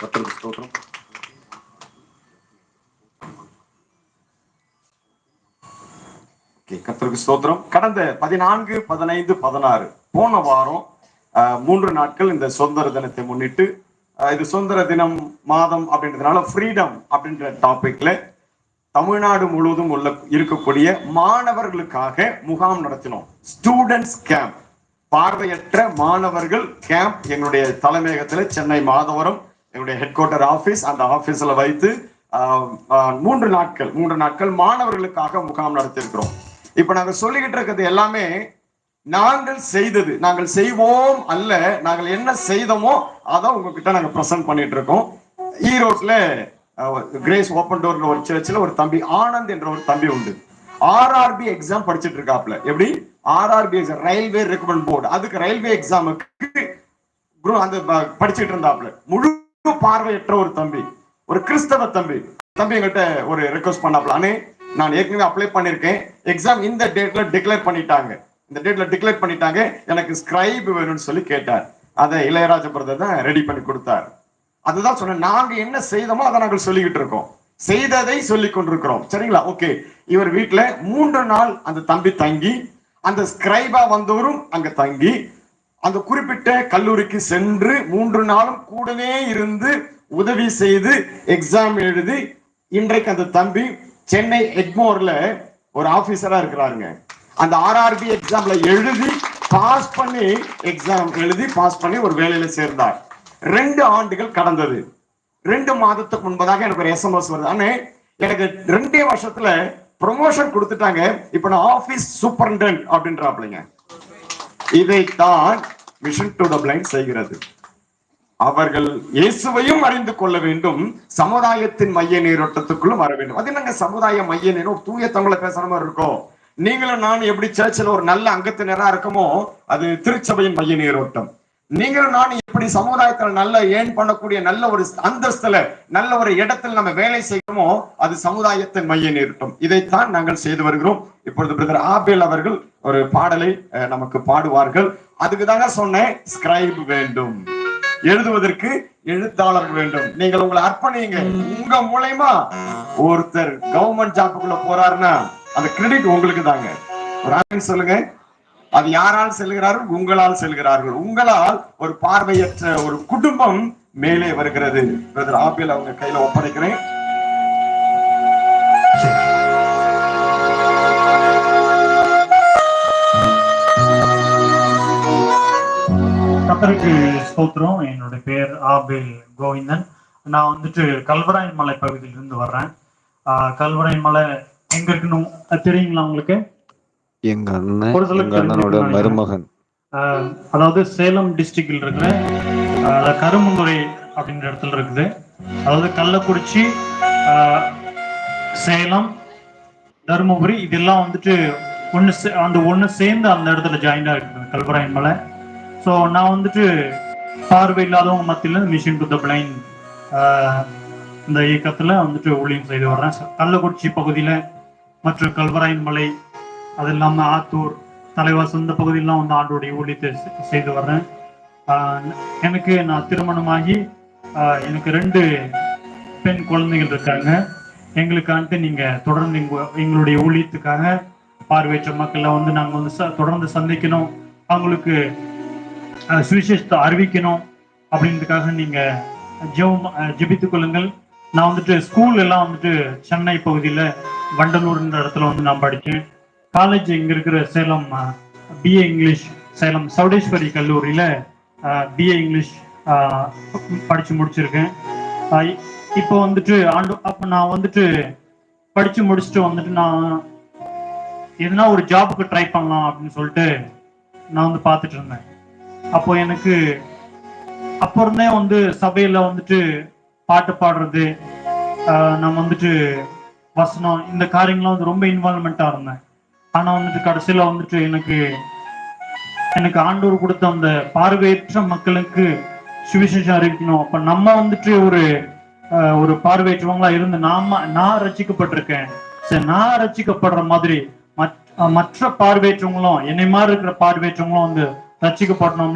கர்த்தருக்கு ஸ்தோத்திரம். கர்த்தருக்கு ஸ்தோத்திரம். கடந்த 14, 15, 16 போன வாரம் 3 நாட்கள் இந்த சுதந்திர தினத்தை முன்னிட்டு இது சுதந்திர தினம் மாதம் அப்படின்றதுனால ஃப்ரீடம் அப்படின்ற டாபிக்ல தமிழ்நாடு முழுவதும் இருக்கக்கூடிய மாணவர்களுக்காக முகாம் நடத்தினோம். ஸ்டூடெண்ட்ஸ் கேம்ப், பார்வையற்ற மாணவர்கள் கேம்ப் எங்களுடைய தலைமையகத்துல சென்னை மாதவரம் எங்களுடைய ஹெட் குவார்டர் ஆபீஸ், அந்த ஆபீஸ்ல வைத்து 3 நாட்கள் மாணவர்களுக்காக முகாம் நடத்திருக்கிறோம். இப்ப நாங்க சொல்லிக்கிட்டு இருக்கிறது எல்லாமே நாங்கள் செய்வோம் அல்ல, நாங்கள் என்ன செய்தோமோ அதான் உங்ககிட்ட நாங்க பிரசன்ட் பண்ணிட்டு இருக்கோம். ஈரோட்ல கிரேஸ் ஓபன் டோர் ஒரு சர்ச்சில் ஒரு தம்பி ஆனந்த் என்ற ஒரு தம்பி உண்டு. ஆர்ஆர்பி எக்ஸாம் படிச்சுட்டு இருக்காப்ல. எப்படி? RRB exam, railway recruitment board, அதுக்கு ரயில்வே எக்ஸாமுக்கு அந்த படிச்சுட்டு இருந்தாப்ல. முழு பார்வையற்ற ஒரு தம்பி, ஒரு கிறிஸ்தவ தம்பி எங்கிட்ட ஒரு ரெக்வஸ்ட் பண்ணாப்ல, அண்ணே நான் ஏற்கனவே அப்ளை பண்ணிருக்கேன், எக்ஸாம் இந்த டேட்ல டிக்ளேர் பண்ணிட்டாங்க, எனக்கு ஸ்கிரைப் வேணும்னு சொல்லி கேட்டார். அதை இளையராஜா பிரதர் தான் ரெடி பண்ணி கொடுத்தார். அதுதான் சொன்னேன், நாங்க என்ன செய்தோமோ அதை நாங்கள் சொல்லிக்கிட்டு இருக்கோம், செய்ததை சொல்லிக் கொண்டிருக்கிறோம். சரிங்களா? ஓகே. இவர் வீட்டுல 3 நாள் அந்த தம்பி தங்கி, அந்த ஸ்கிரைபா வந்தவரும் அங்க தங்கி, அந்த குறிப்பிட்ட கல்லூரிக்கு சென்று 3 நாளும் கூடவே இருந்து உதவி செய்து எக்ஸாம் எழுதி, இன்றைக்கு அந்த தம்பி சென்னை எக்மோர்ல ஒரு ஆபீசரா இருக்கிறாருங்க. அந்த ஆர்ஆர்பி எக்ஸாம்ல எழுதி பாஸ் பண்ணி ஒரு வேலையில சேர்ந்தார். 2 ஆண்டுகள் கடந்தது. 2 மாதத்துக்கு முன்பதாக எனக்கு ஒரு எஸ்எம்எஸ் வருது, அண்ணே எனக்கு 2 வருஷத்துல ப்ரொமோஷன் கொடுத்துட்டாங்க, இப்ப நான் ஆபீஸ் சூப்பரண்டன்ட் அப்படின்றாப்லைங்க. இதைத்தான் மிஷன் டு தி பிளைண்ட் செய்கிறது. அவர்கள் இயேசுவையும் அறிந்து கொள்ள வேண்டும், சமுதாயத்தின் மைய நீரோட்டத்துக்குள்ளும் வர வேண்டும். அது என்னங்க சமுதாய மைய நீரோட்டம்? தூய தமிழ பேசுற மாதிரி இருக்கும். நீங்களும் நான் எப்படி சர்ச்சில் ஒரு நல்ல அங்கத்தினரா இருக்கமோ, அது திருச்சபையின் மைய நீரோட்டம். நீங்களும் நான் எப்படி சமுதாயத்தில் நல்ல ஏன் பண்ணக்கூடிய நல்ல ஒரு அந்தஸ்துல நல்ல ஒரு இடத்தில் நம்ம வேலை செய்யணுமோ, அது சமுதாயத்தின் மைய நீரோட்டம். இதைத்தான் நாங்கள் செய்து வருகிறோம். இப்பொழுது பிரதர் ஆபேல் அவர்கள் ஒரு பாடலை நமக்கு பாடுவார்கள். அதுக்கு தாங்க சொன்னேன், ஸ்கிரைப் வேண்டும், எழுதுவதற்கு எழுத்தாளர் வேண்டும். நீங்கள் உங்களை அர்ப்பணிங்க. உங்க மூலமா ஒருத்தர் கவர்மெண்ட் ஜாப்புக்குள்ள போறாருன்னா அந்த கிரெடிட் உங்களுக்கு தாங்க. ஒரு ஆள் சொல்லுங்க, அது யாரால் செல்கிறார்கள்? உங்களால் செல்கிறார்கள். உங்களால் ஒரு பார்வையற்ற ஒரு குடும்பம் மேலே வருகிறது. பிரதர் ஆபேல் அவங்க கையில ஒப்படைக்கிறேன். கர்த்தருக்கு ஸ்தோத்திரம். என்னுடைய பேர் ஆபேல் கோவிந்தன். நான் வந்துட்டு கல்வராயன் மலை பகுதியிலிருந்து வர்றேன். கல்வராயன் மலை எங்க இருக்குன்னு தெரியுங்களா உங்களுக்கு? எங்க அண்ணனோட மருமகன். அதாவது சேலம் டிஸ்ட்ரிக்ட்ல இருக்கிற கருமுந்துறை அப்படின்ற இடத்துல இருக்குது. அதாவது கள்ளக்குறிச்சி, சேலம், தருமபுரி இதெல்லாம் வந்துட்டு ஒண்ணு சேர்ந்து அந்த இடத்துல ஜாயிண்டா இருக்குது கல்வராயன் மலை. ஸோ நான் வந்துட்டு பார்வை இல்லாதவங்க மத்தியில மிஷன் டு தி பிளைண்ட் இந்த இயக்கத்துல வந்துட்டு ஊழியம் செய்து வர்றேன். கள்ளக்குறிச்சி பகுதியில மற்றும் கல்வராயன் மலை, அது இல்லாம ஆத்தூர், தலைவாசல், இந்த பகுதியெல்லாம் வந்து ஆண்டோடைய ஊழியத்தை செய்து வர்றேன். நான் திருமணமாகி எனக்கு 2 பெண் குழந்தைகள் இருக்காங்க. எங்களுக்கான்ட்டு நீங்க தொடர்ந்து எங்களுடைய ஊழியத்துக்காக பார்வையற்ற மக்களை வந்து நாங்க வந்து தொடர்ந்து சந்திக்கணும், அவங்களுக்கு சுவிசேஷத்தை அறிவிக்கணும் அப்படின்றதுக்காக நீங்க ஜெபித்துக் கொள்ளுங்கள். நான் வந்துட்டு ஸ்கூல் எல்லாம் வந்துட்டு சென்னை பகுதியில வண்டலூர்ன்ற இடத்துல வந்து நான் படித்தேன். காலேஜ் இங்க இருக்கிற சேலம் பிஏ இங்கிலீஷ், சேலம் சௌடேஸ்வரி கல்லூரியில பிஏ இங்கிலீஷ் படிச்சு முடிச்சிருக்கேன். இப்போ வந்துட்டு நான் வந்துட்டு படிச்சு முடிச்சுட்டு வந்துட்டு நான் எதுனா ஒரு ஜாபுக்கு ட்ரை பண்ணலாம் அப்படின்னு சொல்லிட்டு நான் வந்து பார்த்துட்டு இருந்தேன். அப்போ எனக்கு அப்போ இருந்தே வந்து சபையில வந்துட்டு பாட்டு பாடுறது, நம்ம வந்துட்டு வசனம், இந்த காரியங்கள்லாம் வந்து ரொம்ப இன்வால்வ்மெண்டா இருந்தேன். ஆனா வந்துட்டு கடைசியில வந்துட்டு எனக்கு ஆண்டவர் கொடுத்த அந்த பார்வையற்ற மக்களுக்கு சுவிசேஷம் அறிவிக்கணும். அப்ப நம்ம வந்துட்டு ஒரு பார்வையற்றவங்களா இருந்து நான் ரட்சிக்கப்பட்டிருக்கேன், சரி நான் ரட்சிக்கப்படுற மாதிரி மற்ற பார்வையற்றவங்களும் என்னை மாதிரி இருக்கிற பார்வையற்றவங்களும் வந்து ரட்சிக்கப்படணும்